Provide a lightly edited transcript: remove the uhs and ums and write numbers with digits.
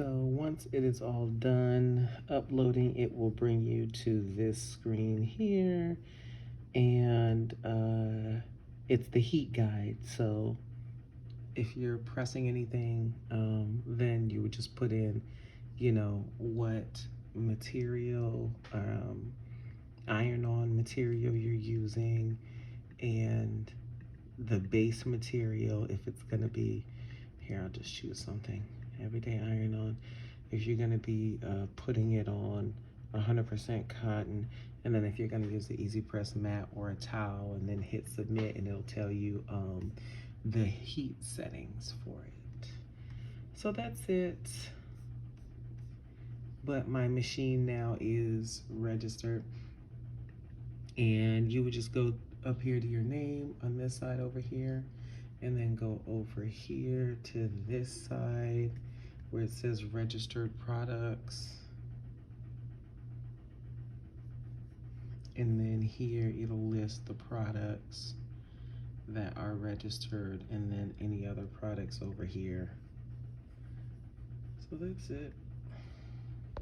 So once it is all done uploading, it will bring you to this screen here, and it's the heat guide. So if you're pressing anything, then you would just put in, what material, iron-on material you're using, and the base material, if it's gonna be, here I'll just choose something, everyday iron-on. If you're gonna be putting it on 100% cotton, and then if you're gonna use the Easy Press mat or a towel, and then hit submit, and it'll tell you the heat settings for it. So that's it. But my machine now is registered, and you would just go up here to your name on this side over here, and then go over here to this side where it says registered products, and then here it'll list the products that are registered, and then any other products over here. So that's it.